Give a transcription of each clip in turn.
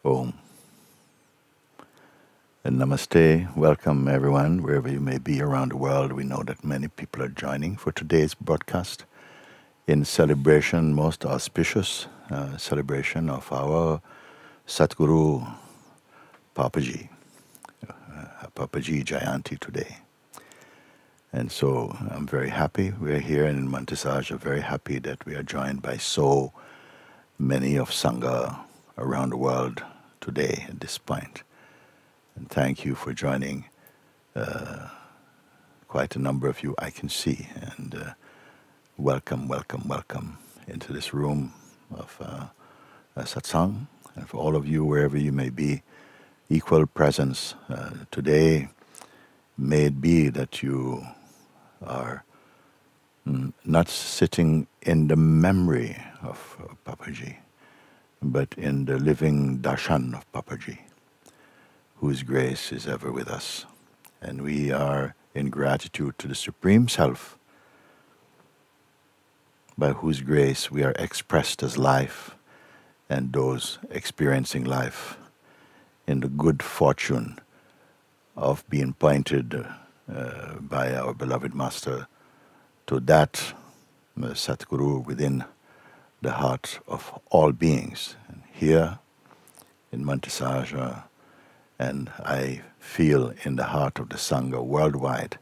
Om. And namaste. Welcome everyone, wherever you may be around the world. We know that many people are joining for today's broadcast in celebration, most auspicious celebration of our Satguru Papaji, Papaji Jayanti today. And so I'm very happy. We're here in Montisage, very happy that we are joined by so many of Sangha around the world today at this point. And thank you for joining. Quite a number of you I can see. And welcome, welcome, welcome into this room of satsang. And for all of you, wherever you may be, equal presence today. May it be that you are not sitting in the memory of Papaji, but in the living darshan of Papaji, whose grace is ever with us. And we are in gratitude to the Supreme Self, by whose grace we are expressed as life, and those experiencing life in the good fortune of being pointed by our beloved Master to that Satguru within the heart of all beings. And here in Montisage, and I feel in the heart of the Sangha worldwide,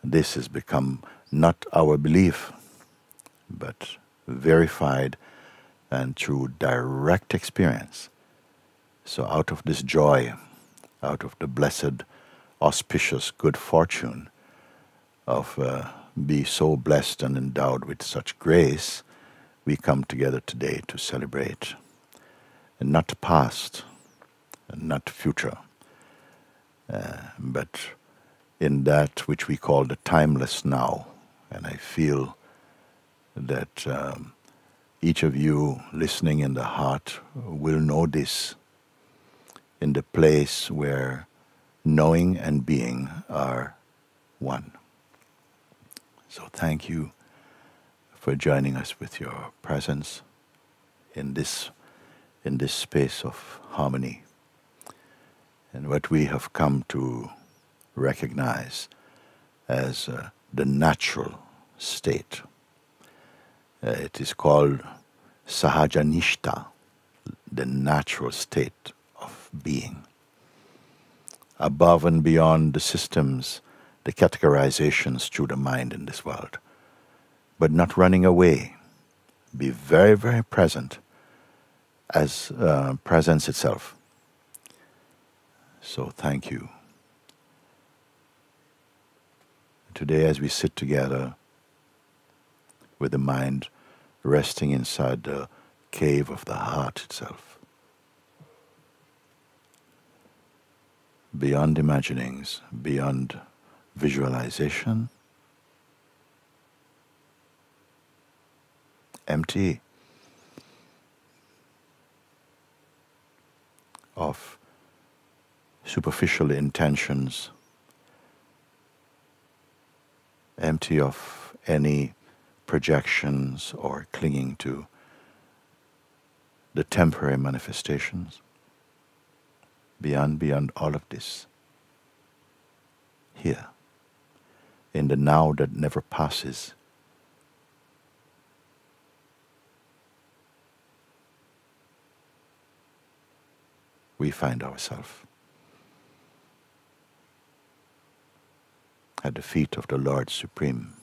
this has become not our belief, but verified and through direct experience. So out of this joy, out of the blessed, auspicious good fortune of be so blessed and endowed with such grace, we come together today to celebrate, and not past, and not future, but in that which we call the timeless now. And I feel that each of you listening in the heart will know this, in the place where knowing and being are one. So thank you for joining us with your presence in this space of harmony, and what we have come to recognize as the natural state. It is called sahajanishta, the natural state of being, above and beyond the systems, the categorizations through the mind in this world, but not running away. Be very, very present as presence itself. So thank you. Today, as we sit together with the mind resting inside the cave of the heart itself, beyond imaginings, beyond visualization, empty of superficial intentions, empty of any projections or clinging to the temporary manifestations. Beyond all of this, here, in the now that never passes, we find ourselves at the feet of the Lord Supreme.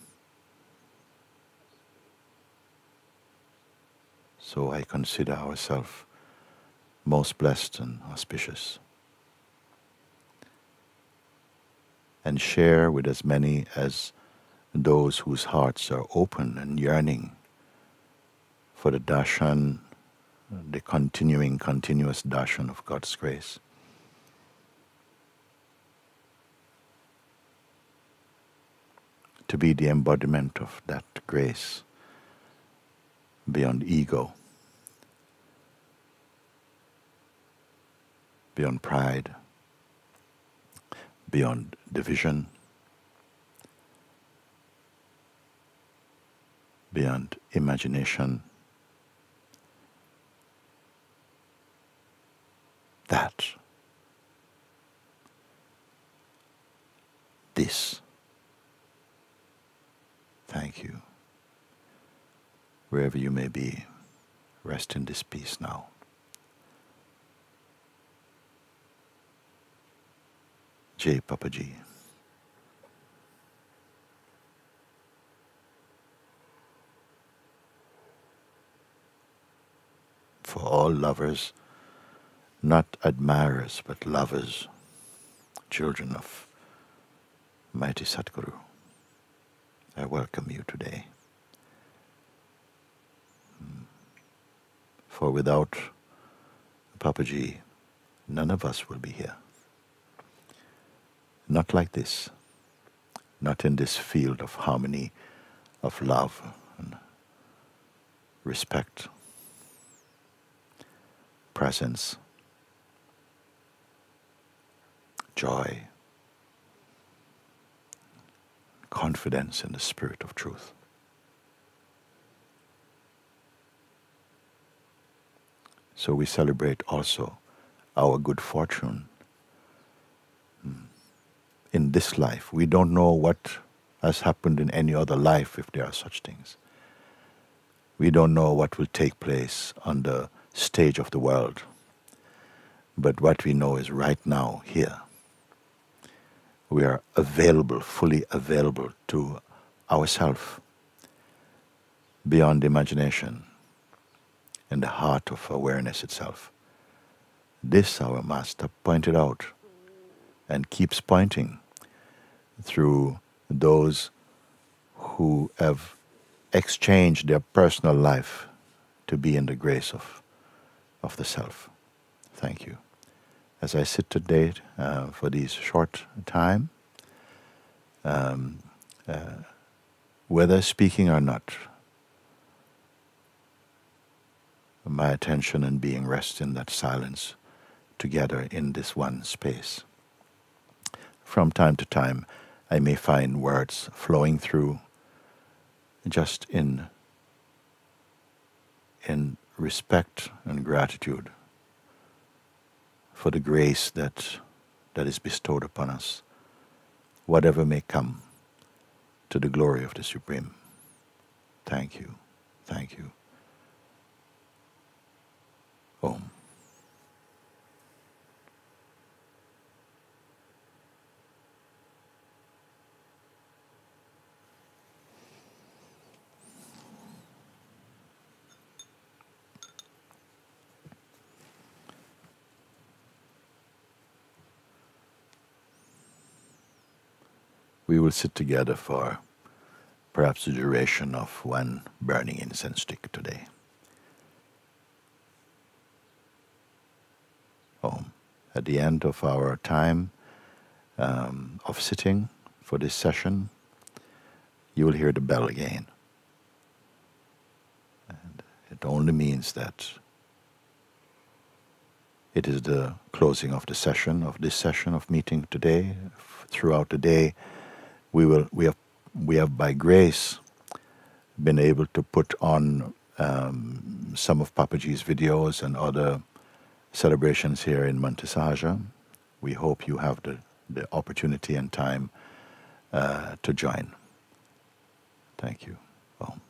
So I consider ourselves most blessed and auspicious, and share with as many as those whose hearts are open and yearning for the darshan, the continuous darshan of God's grace. To be the embodiment of that grace beyond ego, beyond pride, beyond division, beyond imagination, Thank you. Wherever you may be, rest in this peace now. Jai Papaji. For all lovers, not admirers, but lovers, children of mighty Satguru, I welcome you today. For without Papaji, none of us will be here. Not like this, not in this field of harmony, of love and respect, presence, joy, confidence in the spirit of truth. So we celebrate also our good fortune in this life. We don't know what has happened in any other life, if there are such things. We don't know what will take place on the stage of the world. But what we know is right now, here, we are available, fully available to ourselves, beyond imagination, in the heart of awareness itself. This our Master pointed out and keeps pointing through those who have exchanged their personal life to be in the grace of the Self. Thank you. As I sit today for this short time, whether speaking or not, my attention and being rests in that silence together in this one space. From time to time, I may find words flowing through just in respect and gratitude for the grace that is bestowed upon us, whatever may come, to the glory of the Supreme. Thank you. Thank you. Om. We will sit together for perhaps the duration of one burning incense stick today. Om. At the end of our time of sitting for this session, you will hear the bell again. And it only means that it is the closing of the session, of this session of meeting today. Throughout the day, we have by grace been able to put on some of Papaji's videos and other celebrations here in Montesaja. We hope you have the opportunity and time to join. Thank you. Om.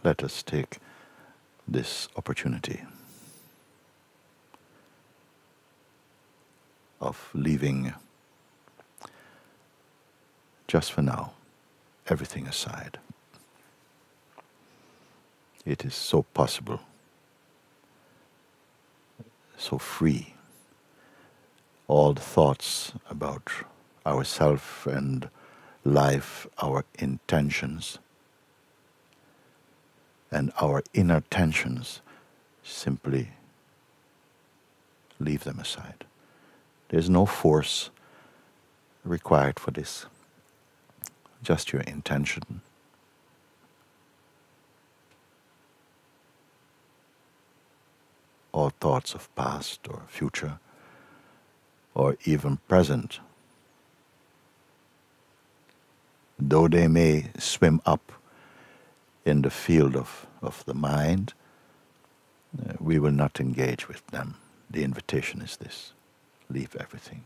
Let us take this opportunity of leaving, just for now, everything aside. It is so possible, so free. All the thoughts about ourself and life, our intentions, and our inner tensions, simply leave them aside. There's no force required for this, just your intention. All thoughts of past or future, or even present, though they may swim up in the field of the mind, we will not engage with them. The invitation is this: leave everything.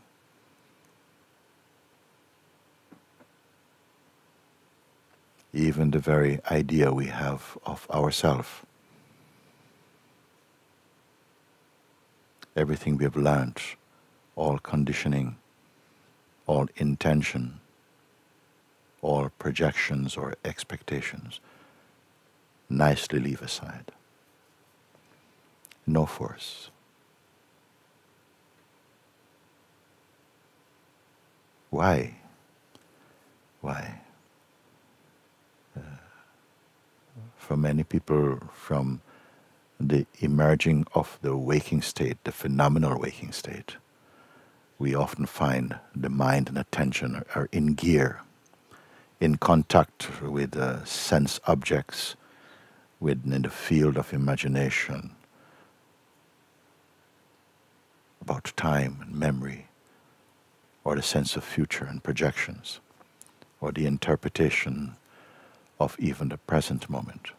Even the very idea we have of ourself, everything we have learned, all conditioning, all intention, all projections or expectations, nicely leave aside. No force. Why? Why? For many people, from the emerging of the waking state, the phenomenal waking state, we often find the mind and attention are in gear, in contact with sense objects, within the field of imagination, about time and memory, or the sense of future and projections, or the interpretation of even the present moment.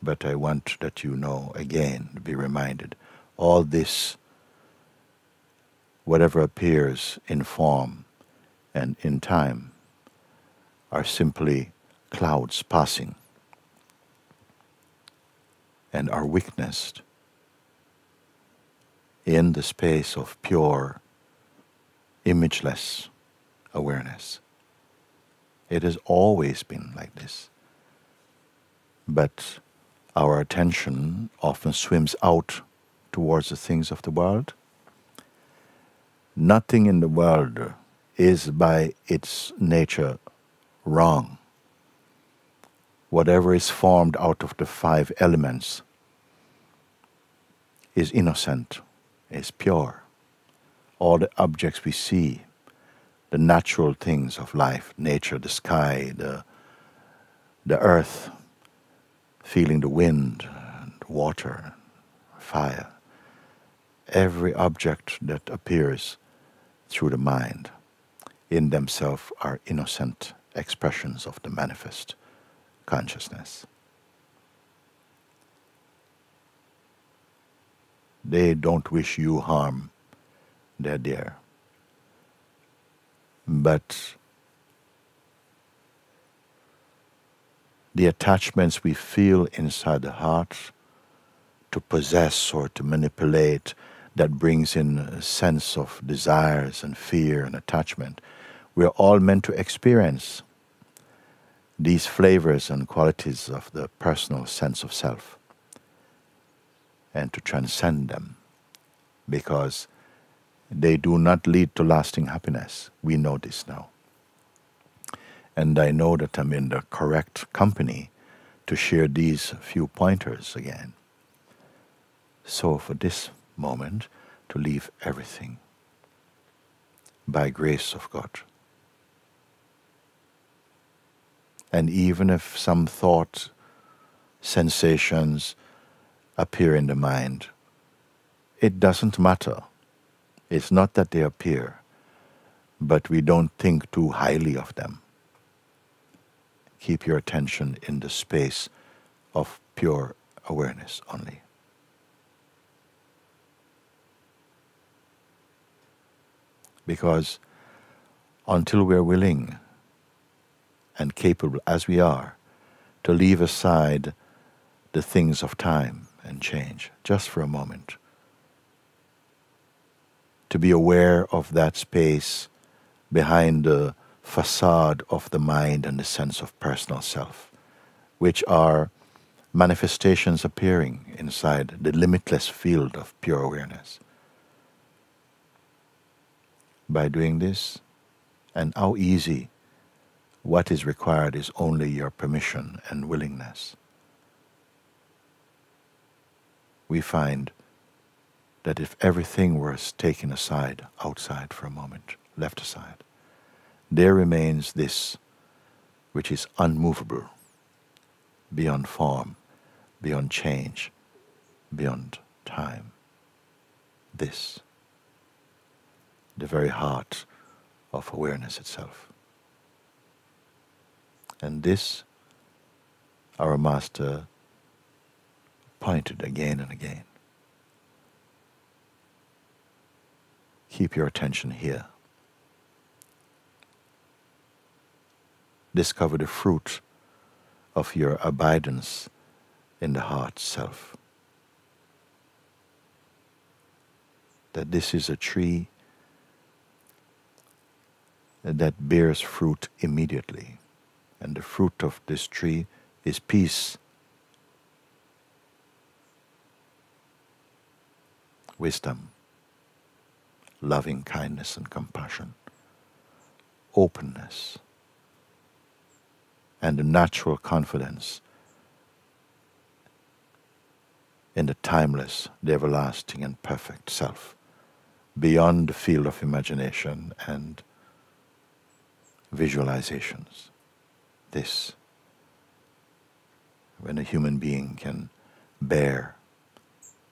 But I want that you know, again, to be reminded, all this, whatever appears in form and in time, are simply clouds passing, and are witnessed in the space of pure, imageless awareness. It has always been like this. But our attention often swims out towards the things of the world. Nothing in the world is by its nature wrong. Whatever is formed out of the 5 elements is innocent, is pure. All the objects we see, the natural things of life, nature, the sky, the earth, feeling the wind, and water, fire, every object that appears through the mind, in themselves are innocent expressions of the manifest consciousness. They don't wish you harm, they're there. But the attachments we feel inside the heart to possess or to manipulate, that brings in a sense of desires and fear and attachment. We're all meant to experience these flavors and qualities of the personal sense of self and to transcend them, because they do not lead to lasting happiness. We know this now. And I know that I'm in the correct company to share these few pointers again. So for this moment, to leave everything by grace of God. And even if some thought, sensations appear in the mind, it doesn't matter. It's not that they appear, but we don't think too highly of them. Keep your attention in the space of pure awareness only. Because until we're willing and capable, as we are, to leave aside the things of time and change, just for a moment, to be aware of that space behind the facade of the mind and the sense of personal self, which are manifestations appearing inside the limitless field of pure awareness. By doing this, and how easy What is required is only your permission and willingness. We find that if everything were taken aside, outside for a moment, left aside, there remains this which is unmovable, beyond form, beyond change, beyond time. This, the very heart of awareness itself. And this, our Master pointed again and again. Keep your attention here. Discover the fruit of your abidance in the heart self. That this is a tree that bears fruit immediately. And the fruit of this tree is peace, wisdom, loving kindness and compassion, openness, and the natural confidence in the timeless, the everlasting and perfect self, beyond the field of imagination and visualizations. This, when a human being can bear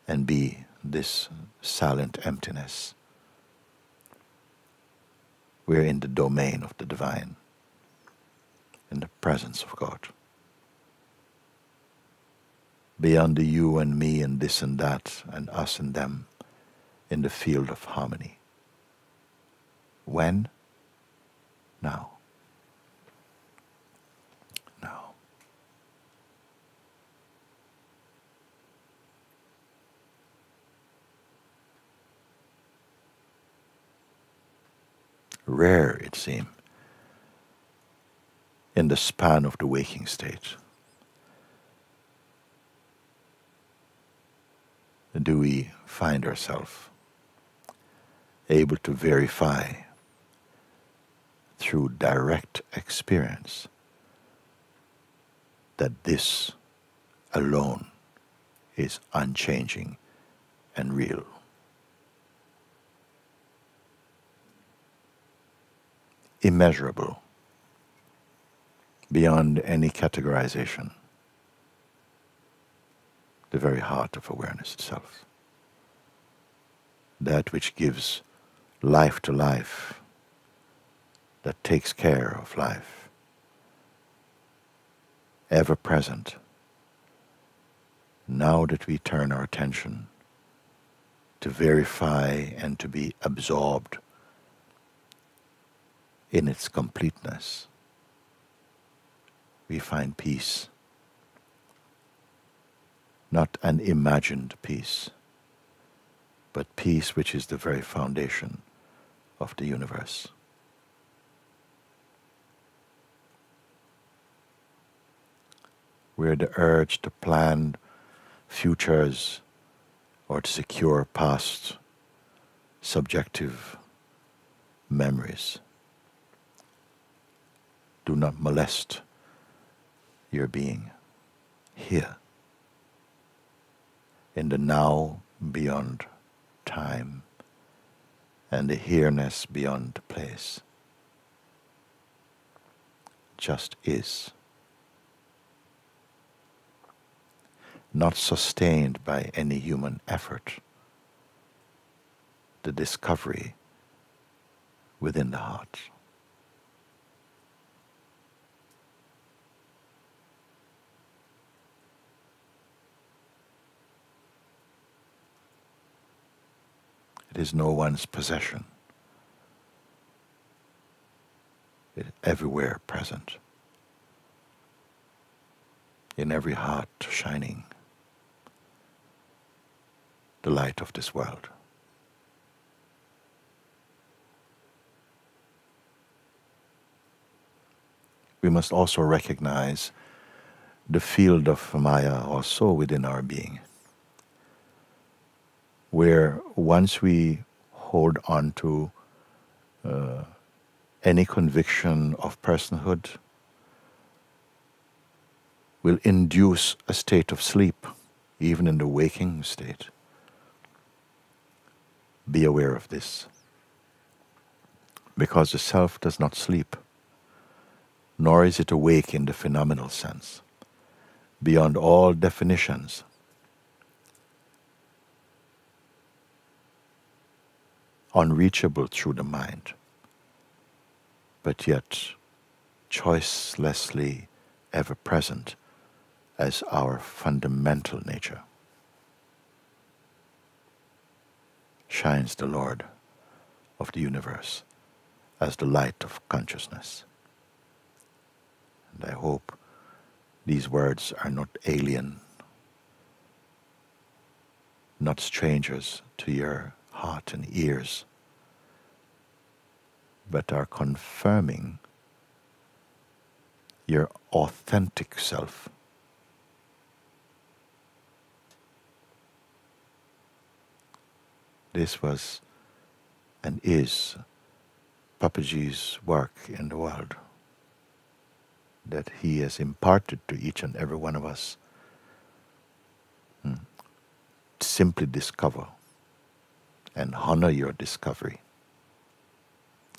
and be this silent emptiness, we're in the domain of the divine, in the presence of God. Beyond the you and me and this and that and us and them, in the field of harmony. When? Now. Now. Rare, it seems, in the span of the waking state, do we find ourselves able to verify through direct experience that this alone is unchanging and real. Immeasurable, beyond any categorization, the very heart of awareness itself. That which gives life to life, that takes care of life, ever present. Now that we turn our attention to verify and to be absorbed in its completeness, we find peace. Not an imagined peace, but peace which is the very foundation of the universe. Where the urge to plan futures or to secure past subjective memories do not molest your being here, in the now beyond time and the here-ness beyond place. Just is. Not sustained by any human effort. The discovery within the heart. It is no one's possession. It is everywhere present, in every heart shining the light of this world. We must also recognize the field of Maya also within our being, where once we hold on to any conviction of personhood, will induce a state of sleep, even in the waking state. Be aware of this, because the self does not sleep, nor is it awake in the phenomenal sense, beyond all definitions. Unreachable through the mind, but yet choicelessly ever present as our fundamental nature. Shines the Lord of the universe as the light of consciousness. And I hope these words are not alien, not strangers to your heart and ears, but are confirming your authentic self. This was and is Papaji's work in the world, that he has imparted to each and every one of us. Simply discover and honor your discovery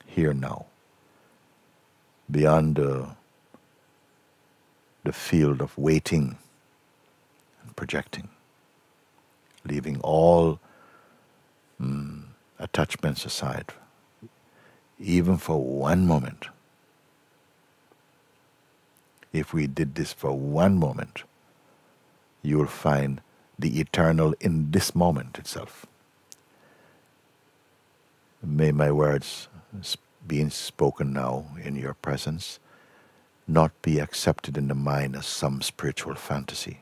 here now, beyond the field of waiting and projecting, leaving all attachments aside, even for one moment. If we did this for one moment, you will find the eternal in this moment itself. May my words being spoken now in your presence not be accepted in the mind as some spiritual fantasy.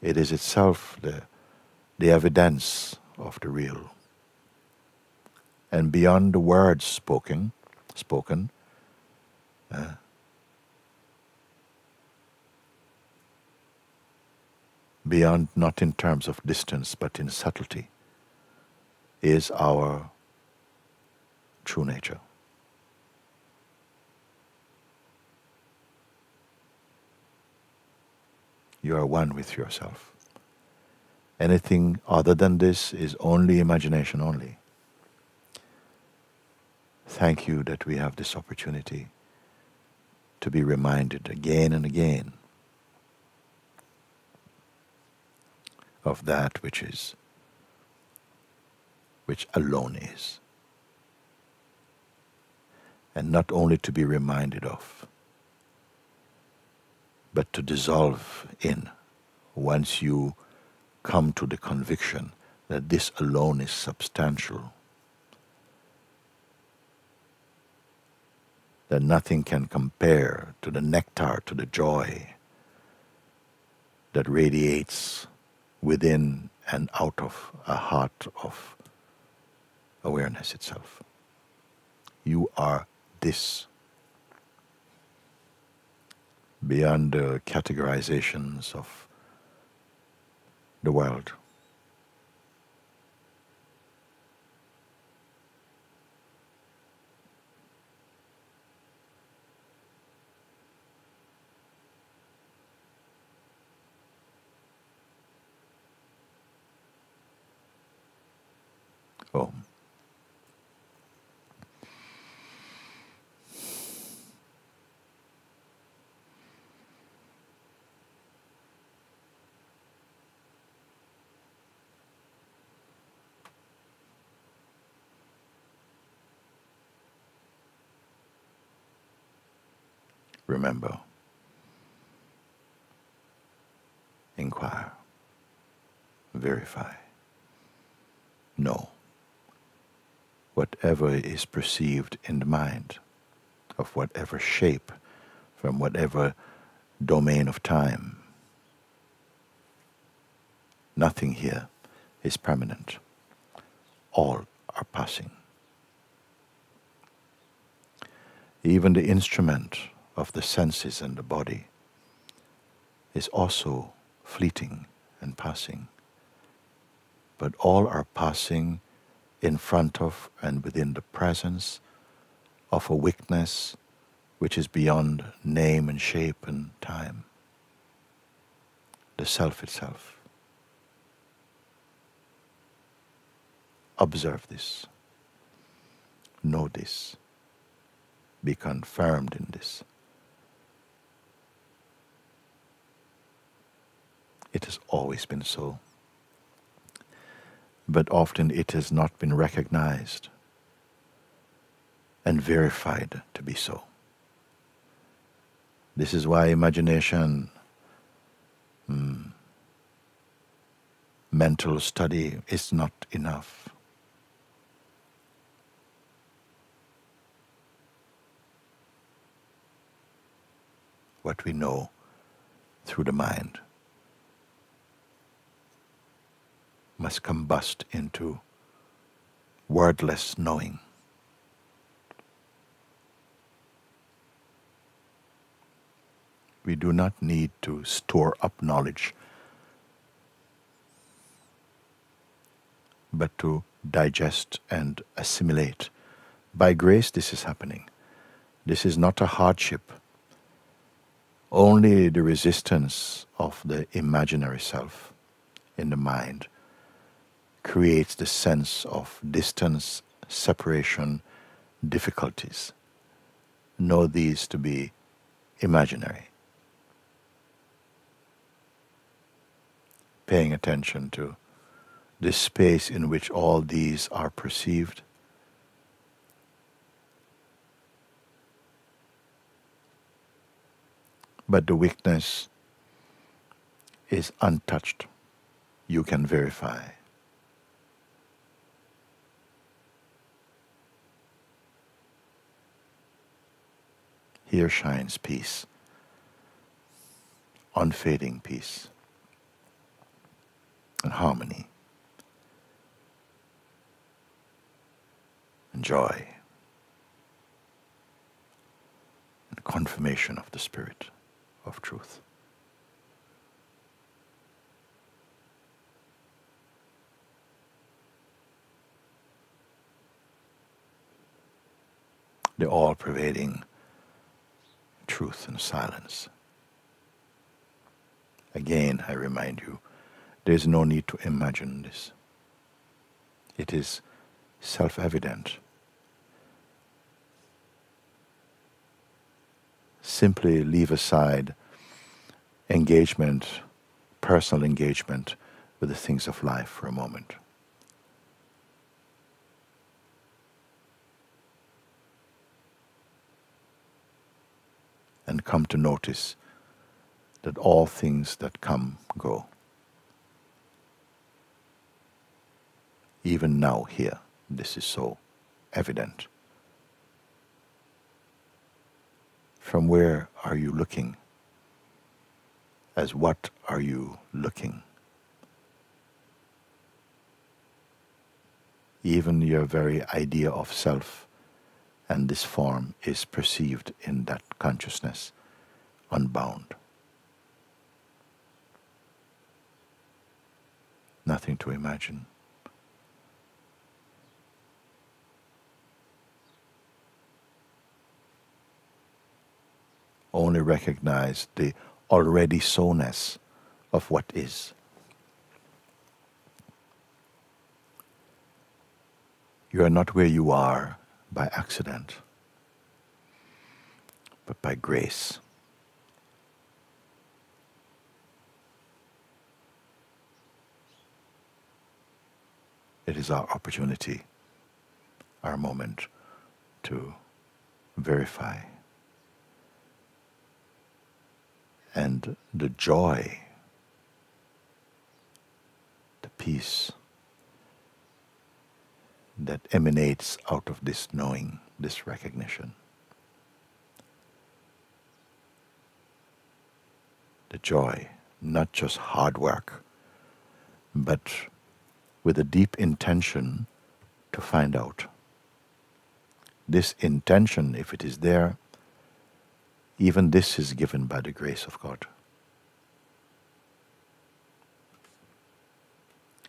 It is itself the evidence of the real. And beyond the words spoken, beyond not in terms of distance but in subtlety, is our true nature. You are one with yourself. Anything other than this is only imagination only. Thank you that we have this opportunity to be reminded again and again of that which alone is. And not only to be reminded of, but to dissolve in once you come to the conviction that this alone is substantial, that nothing can compare to the nectar, to the joy that radiates within and out of a heart of awareness itself. You are this, beyond the categorizations of the world. Oh. Remember, inquire, verify, know. Whatever is perceived in the mind, of whatever shape, from whatever domain of time, nothing here is permanent. All are passing. Even the instrument of the senses and the body is also fleeting and passing. But all are passing in front of and within the presence of a witness which is beyond name and shape and time. the self itself. Observe this. Know this. Be confirmed in this. It has always been so, but often it has not been recognized and verified to be so. This is why imagination, mental study is not enough. What we know through the mind must combust into wordless knowing. We do not need to store up knowledge, but to digest and assimilate. By grace this is happening. This is not a hardship. Only the resistance of the imaginary self in the mind creates the sense of distance, separation, difficulties. Know these to be imaginary. Paying attention to this space in which all these are perceived. But the weakness is untouched. You can verify. Here shines peace, unfading peace, and harmony, and joy, and confirmation of the Spirit of truth. The all-pervading truth and silence. Again, I remind you, there is no need to imagine this. It is self-evident. Simply leave aside engagement, personal engagement with the things of life for a moment. And come to notice that all things that come go. Even now here, this is so evident. From where are you looking? As what are you looking? Even your very idea of self and this form is perceived in that consciousness, unbound. Nothing to imagine. Only recognize the already so-ness of what is. You are not where you are by accident, but by grace. It is our opportunity, our moment to verify. And the joy, the peace that emanates out of this knowing, this recognition. The joy, not just hard work, but with a deep intention to find out. This intention, if it is there, even this is given by the grace of God.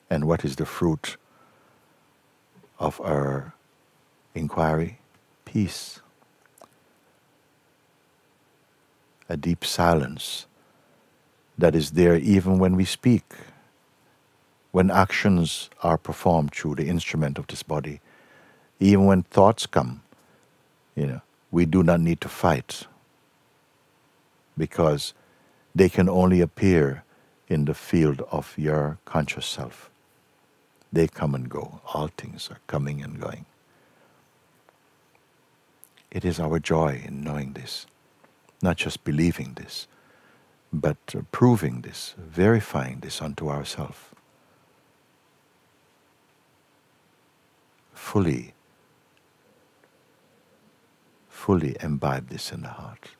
And what is the fruit of our inquiry? Peace. A deep silence that is there even when we speak, when actions are performed through the instrument of this body, even when thoughts come, we do not need to fight, because they can only appear in the field of your conscious self. They come and go. All things are coming and going. It is our joy in knowing this, not just believing this, but proving this, verifying this unto ourselves. Fully imbibe this in the heart.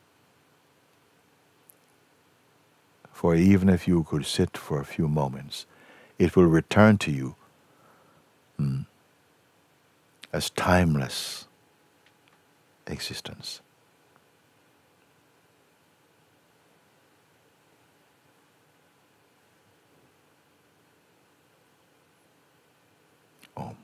For even if you could sit for a few moments, it will return to you as timeless existence. Om.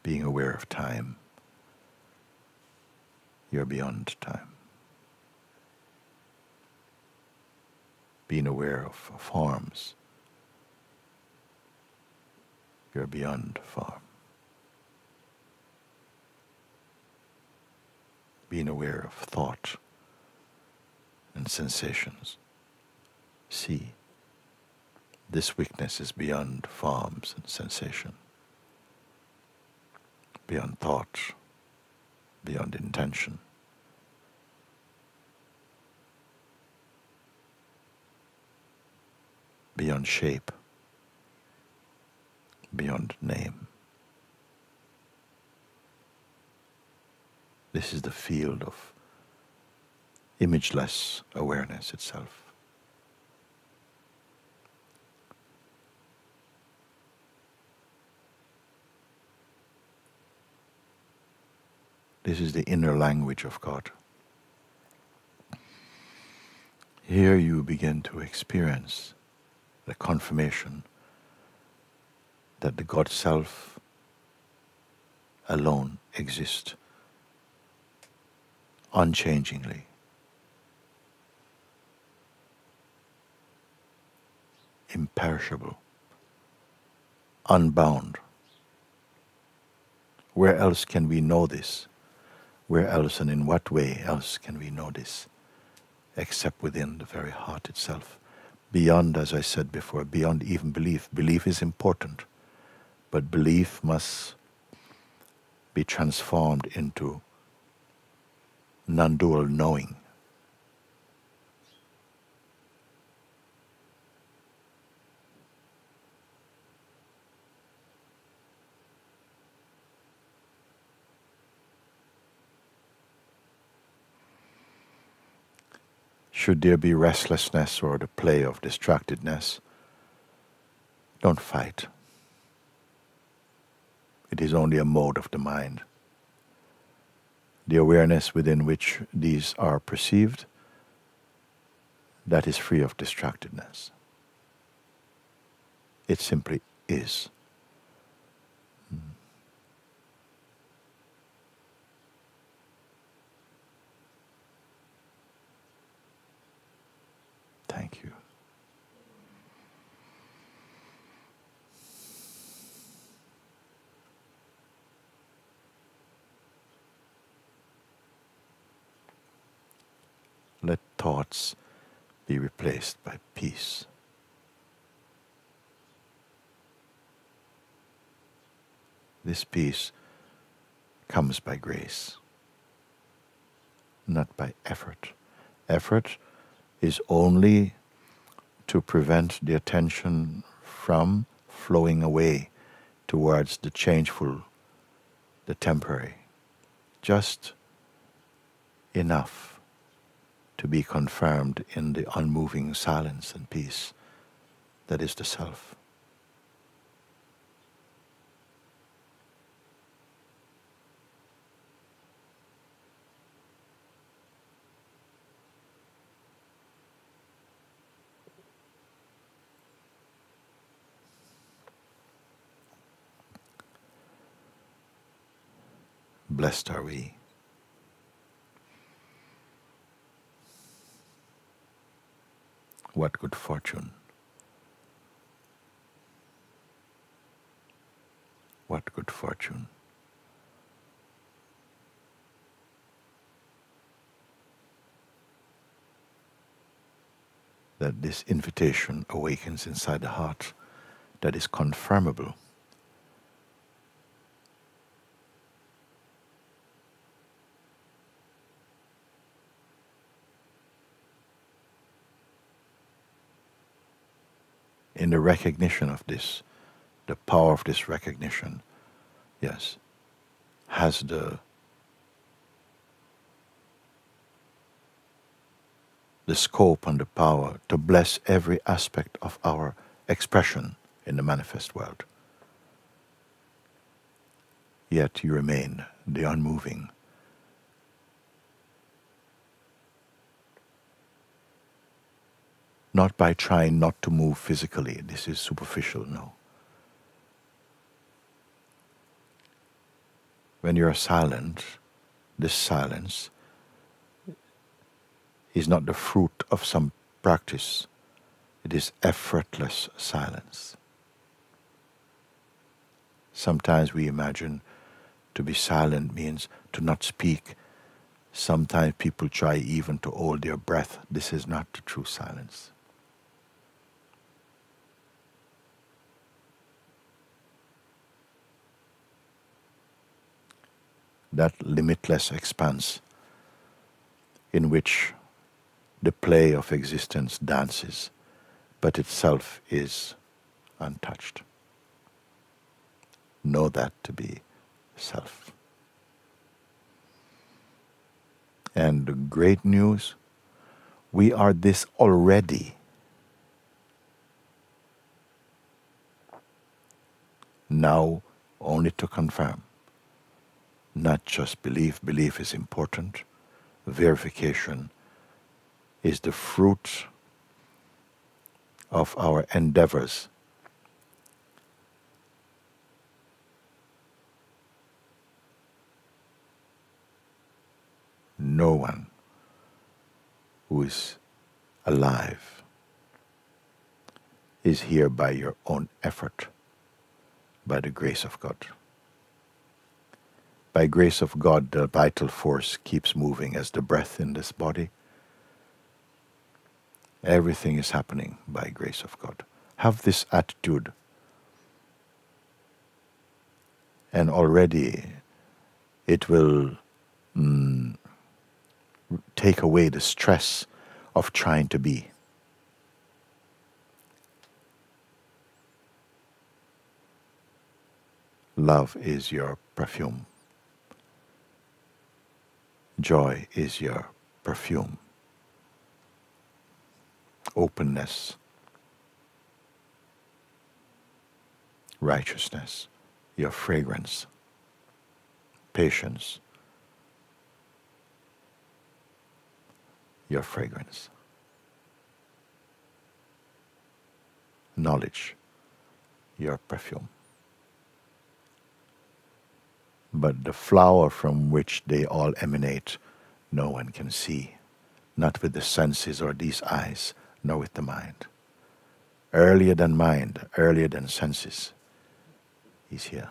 Being aware of time, you're beyond time. Being aware of forms, you're beyond form. Being aware of thought and sensations, see, this weakness is beyond forms and sensation, beyond thought, beyond intention. Beyond shape, beyond name. This is the field of imageless awareness itself. This is the inner language of God. Here you begin to experience the confirmation that the God Self alone exists unchangingly, imperishable, unbound. Where else can we know this? Where else and in what way else can we know this except within the very heart itself? Beyond, as I said before, beyond even belief. Belief is important, but belief must be transformed into non-dual knowing. Should there be restlessness or the play of distractedness, don't fight. It is only a mode of the mind. The awareness within which these are perceived, that is free of distractedness. It simply is. Thank you. Let thoughts be replaced by peace. This peace comes by grace, not by effort. Effort is only to prevent the attention from flowing away towards the changeful, the temporary. Just enough to be confirmed in the unmoving silence and peace that is the self. Blessed are we. What good fortune. What good fortune. That this invitation awakens inside the heart that is confirmable. In the recognition of this, the power of this recognition, yes, has the scope and the power to bless every aspect of our expression in the manifest world. Yet you remain the unmoving. Not by trying not to move physically, this is superficial, no. When you are silent, this silence is not the fruit of some practice. It is effortless silence. Sometimes we imagine to be silent means to not speak. Sometimes people try even to hold their breath. This is not the true silence. That limitless expanse in which the play of existence dances, but itself is untouched. Know that to be self. And the great news, we are this already. Now only to confirm, not just belief. Belief is important. Verification is the fruit of our endeavors. No one who is alive is here by your own effort, by the grace of God. By grace of God, the vital force keeps moving as the breath in this body. Everything is happening by grace of God. Have this attitude, and already it will take away the stress of trying to be. Love is your perfume. Joy is your perfume. Openness, righteousness, your fragrance, patience, your fragrance, knowledge, your perfume. But the flower from which they all emanate, no one can see, not with the senses or these eyes, nor with the mind. Earlier than mind, earlier than senses, He's here.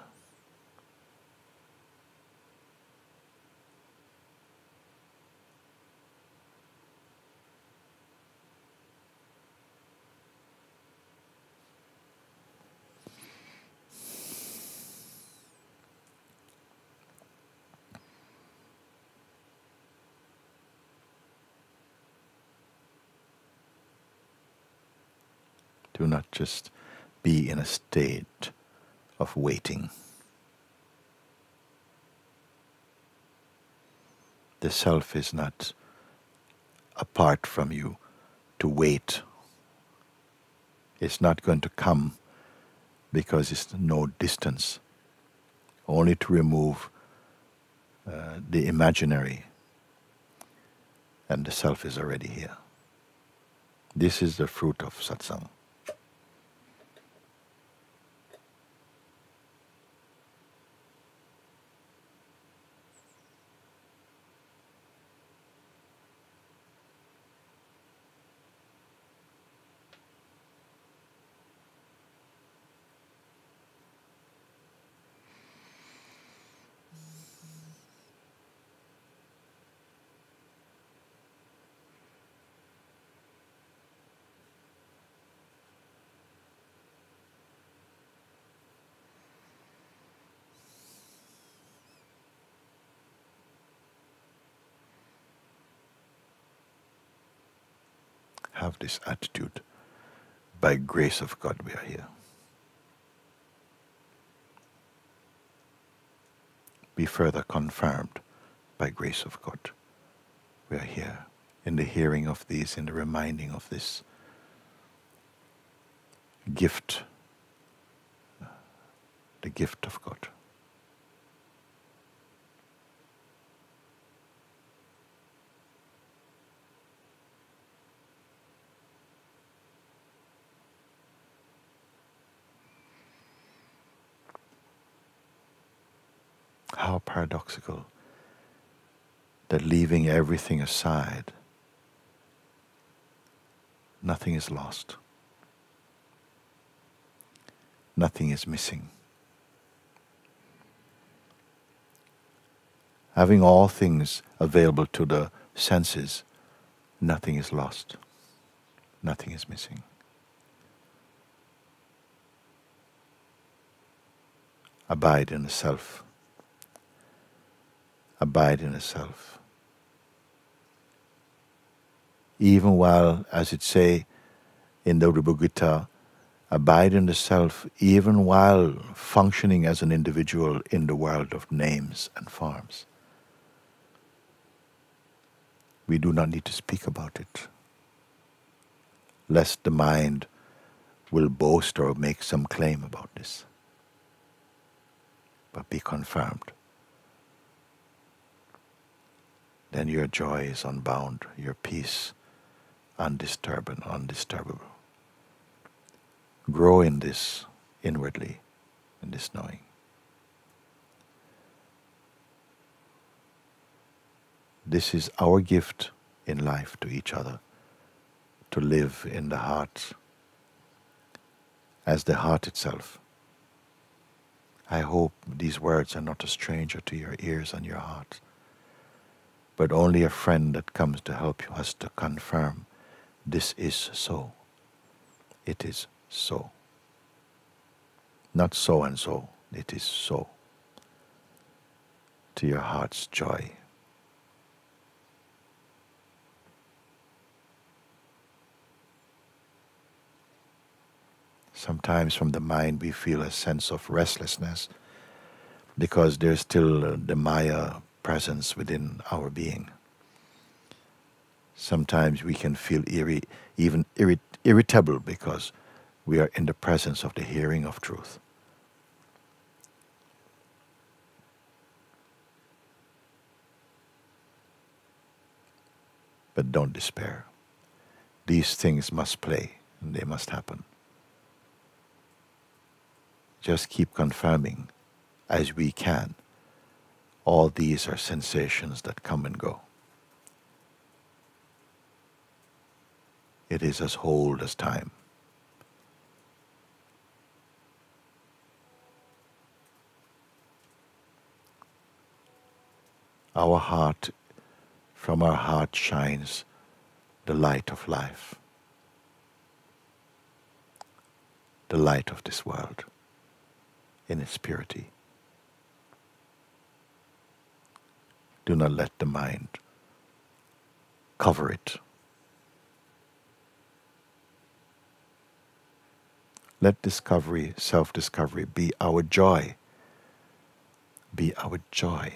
Do not just be in a state of waiting. The self is not apart from you to wait. It's not going to come because it's no distance, only to remove the imaginary, and the self is already here. This is the fruit of satsang. have this attitude. By grace of God, we are here. Be further confirmed by grace of God. We are here in the hearing of these, in the reminding of this gift, the gift of God. How paradoxical that leaving everything aside, nothing is lost. Nothing is missing. Having all things available to the senses, nothing is lost. Nothing is missing. Abide in the self. Abide in the self. Even while, as it say in the Gita, abide in the self even while functioning as an individual in the world of names and forms. We do not need to speak about it, lest the mind will boast or make some claim about this. But be confirmed. Then your joy is unbound, your peace undisturbed and undisturbable. Grow in this inwardly, in this knowing. This is our gift in life to each other, to live in the heart as the heart itself. I hope these words are not a stranger to your ears and your heart, but only a friend that comes to help us to confirm this is so. It is so. Not so and so, it is so. To your heart's joy. Sometimes from the mind we feel a sense of restlessness because there's still the Maya presence within our being. Sometimes we can feel even irritable because we are in the presence of the hearing of truth. But don't despair. These things must play and they must happen. Just keep confirming as we can. All these are sensations that come and go. It is as old as time. Our heart, from our heart shines the light of life, the light of this world in its purity. Do not let the mind cover it. Let discovery, self-discovery be our joy. Be our joy.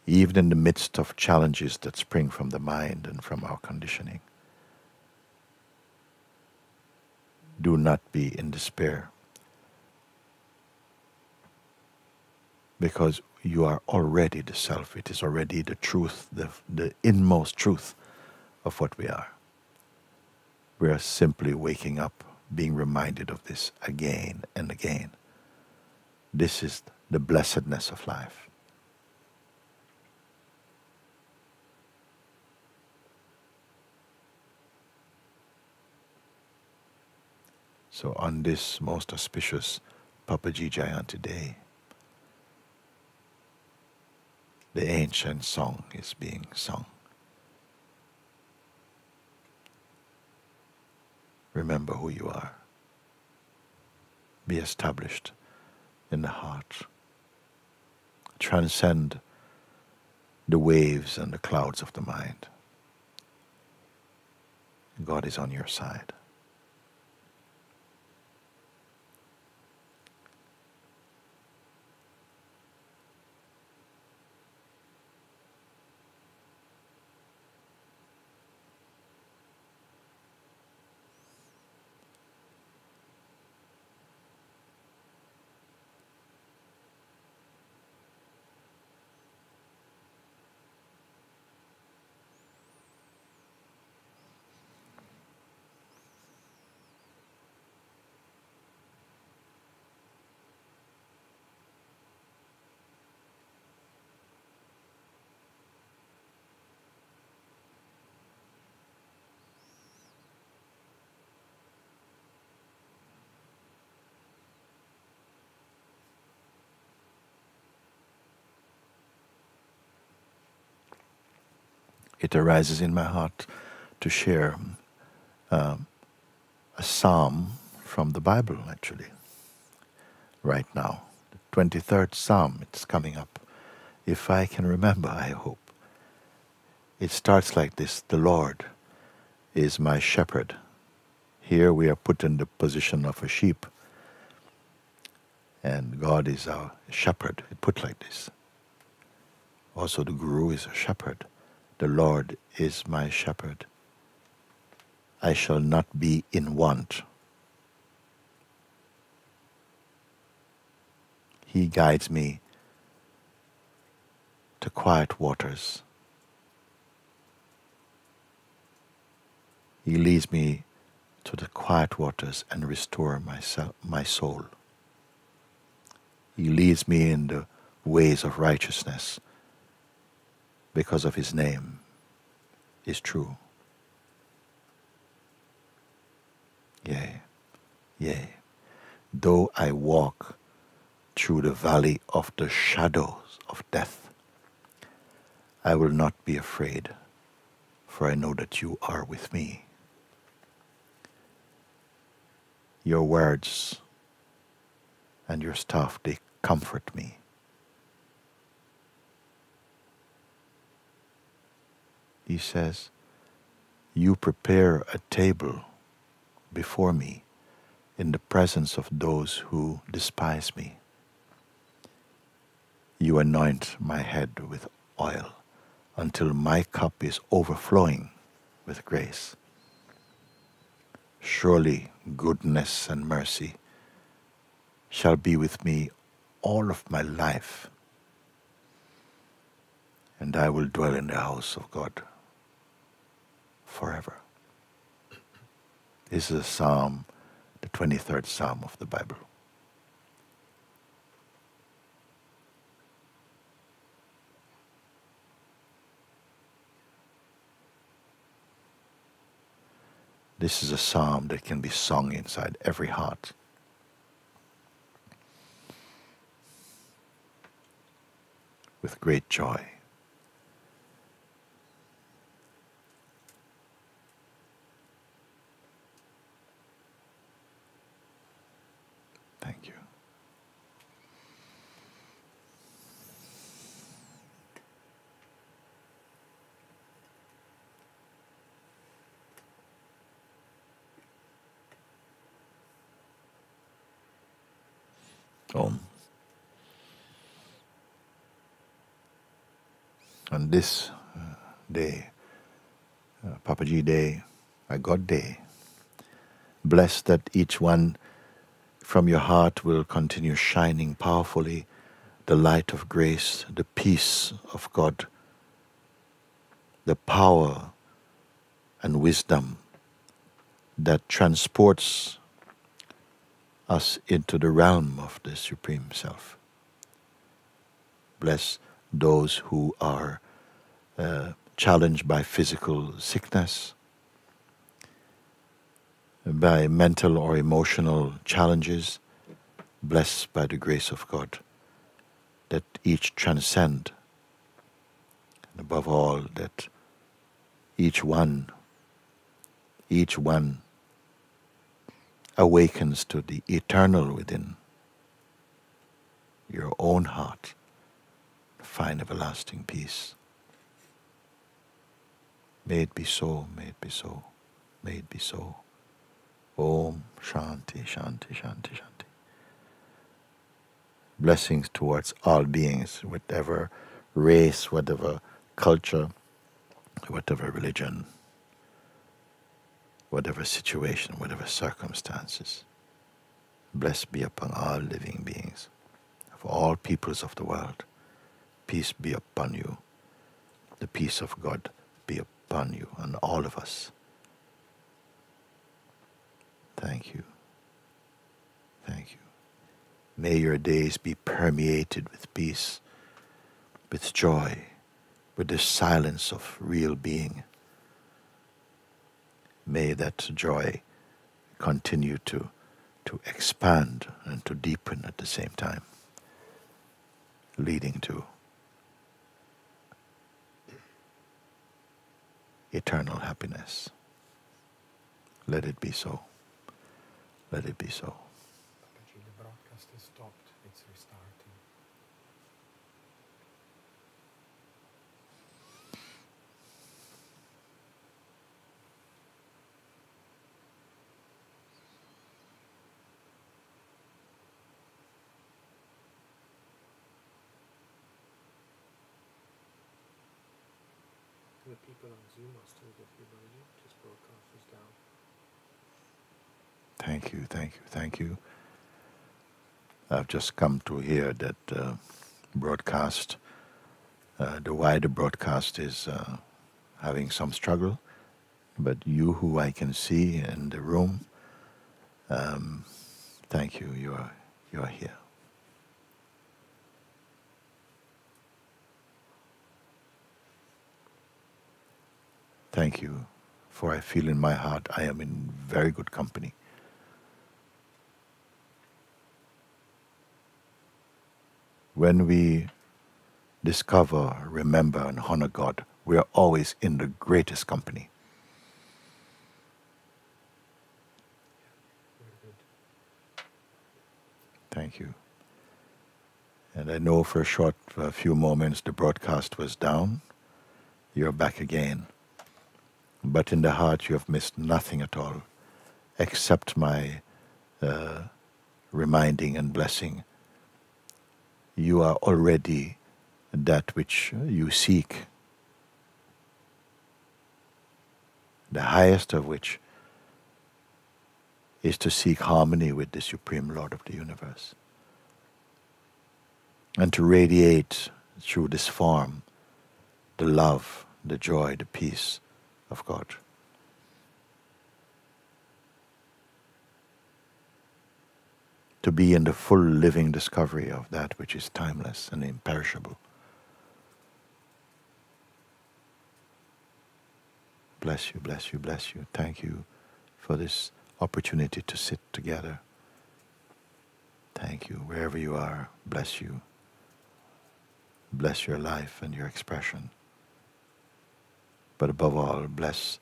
Even in the midst of challenges that spring from the mind and from our conditioning. Do not be in despair, because you are already the self. It is already the truth, the inmost truth of what we are. We are simply waking up, being reminded of this again and again. This is the blessedness of life. So on this most auspicious Papaji Jayanti day, the ancient song is being sung. Remember who you are. Be established in the heart. Transcend the waves and the clouds of the mind. God is on your side. It arises in my heart to share a psalm from the Bible, actually, right now. The 23rd Psalm, it's coming up. If I can remember, I hope. It starts like this: the Lord is my shepherd. Here we are put in the position of a sheep, and God is our shepherd. It put like this. Also the Guru is a shepherd. The Lord is my shepherd. I shall not be in want. He guides me to quiet waters. He leads me to the quiet waters and restore my soul. He leads me in the ways of righteousness because of His name is true. Yea, yea, though I walk through the valley of the shadows of death, I will not be afraid, for I know that you are with me. Your words and your staff, they comfort me. He says, you prepare a table before me in the presence of those who despise me. You anoint my head with oil until my cup is overflowing with grace. Surely goodness and mercy shall be with me all of my life, and I will dwell in the house of God forever. This is a psalm, the 23rd Psalm of the Bible. This is a psalm that can be sung inside every heart. With great joy. Thank you. Om. On this day, Papaji Day, a God Day, bless that each one from your heart will continue shining powerfully the light of grace, the peace of God, the power and wisdom that transports us into the realm of the Supreme Self. Bless those who are challenged by physical sickness, by mental or emotional challenges, blessed by the grace of God, that each transcend, and above all, that each one awakens to the eternal within your own heart, find everlasting peace. May it be so, may it be so, May it be so. Om Shanti, Shanti, Shanti, Shanti. Blessings towards all beings, whatever race, whatever culture, whatever religion, whatever situation, whatever circumstances. Blessed be upon all living beings, of all peoples of the world. Peace be upon you. The peace of God be upon you and all of us. Thank you. Thank you. May your days be permeated with peace, with joy, with the silence of real being. May that joy continue to expand and to deepen at the same time, leading to eternal happiness. Let it be so. Let it be so. Papaji, the broadcast has stopped. It's restarting. The people on Zoom are still with you, Mooji. This broadcast is down. Thank you, thank you, thank you. I've just come to hear that broadcast, the wider broadcast is having some struggle, but you who I can see in the room, thank you, you are here. Thank you, for I feel in my heart I am in very good company. When we discover, remember, and honor God, we are always in the greatest company. Very good. Thank you. And I know for a few moments the broadcast was down. You're back again. But in the heart you have missed nothing at all, except my reminding and blessing. You are already that which you seek, the highest of which is to seek harmony with the Supreme Lord of the universe, and to radiate through this form the love, the joy, the peace of God. To be in the full living discovery of that which is timeless and imperishable. Bless you, bless you, bless you. Thank you for this opportunity to sit together. Thank you. Wherever you are, bless you. Bless your life and your expression. But above all, bless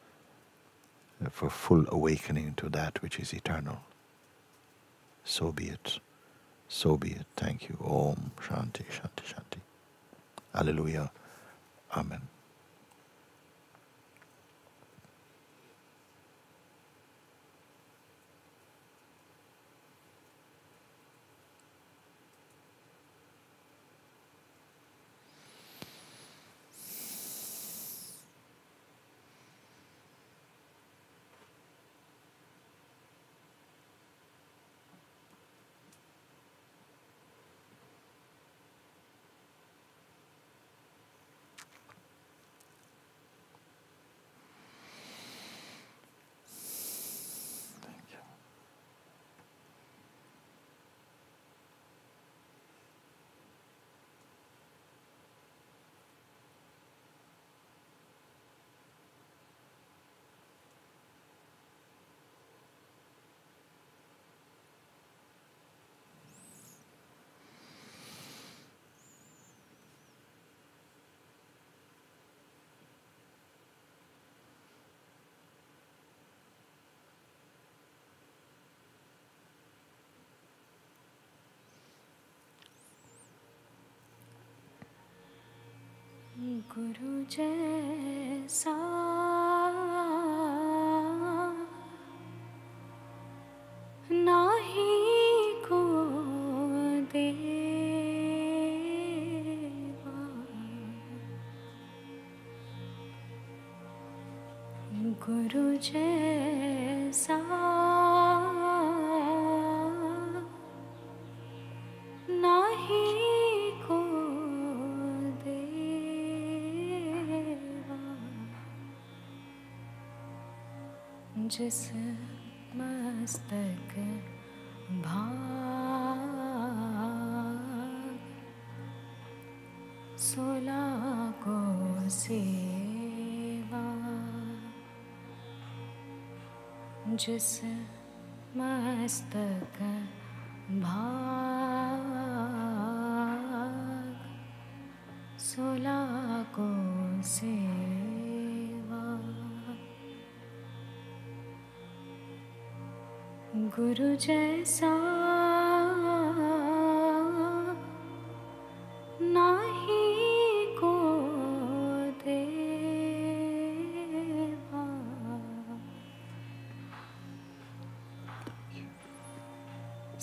for full awakening to that which is eternal. So be it. So be it. Thank you. Om Shanti, Shanti, Shanti. Alleluia. Amen. गुरु जैसा देवा, गुरु जैसा नाही को देवा, जिस मस्तक भाग 16 को सेवा, जिस मस्तक भाग 16 को सेवा, गुरु जैसा नाही को देवा,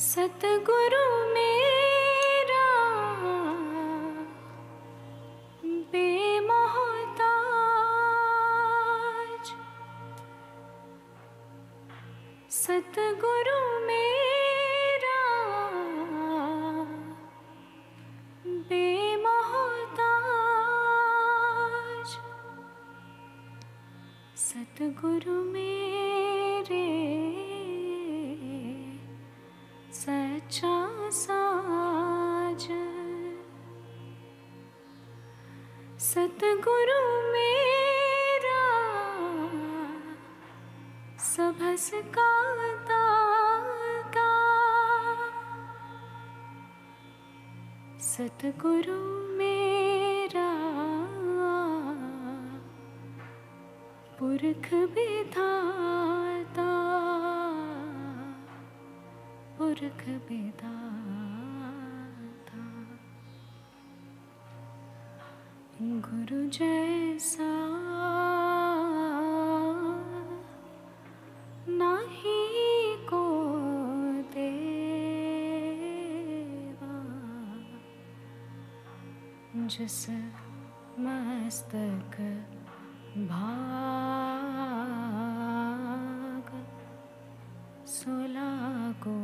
सतगुरु मेरा बेमोहताज, सतगुरु मेरा बेमोहताज, सतगुरु मेरे सच्चा साज, सतगुरु मेरा सबस का दाता, सतगुरु मेरा पुरख विधाता, पुरख विधाता, गुरु जैसा नाही को देवा, जिस मस्तक भाग 16 को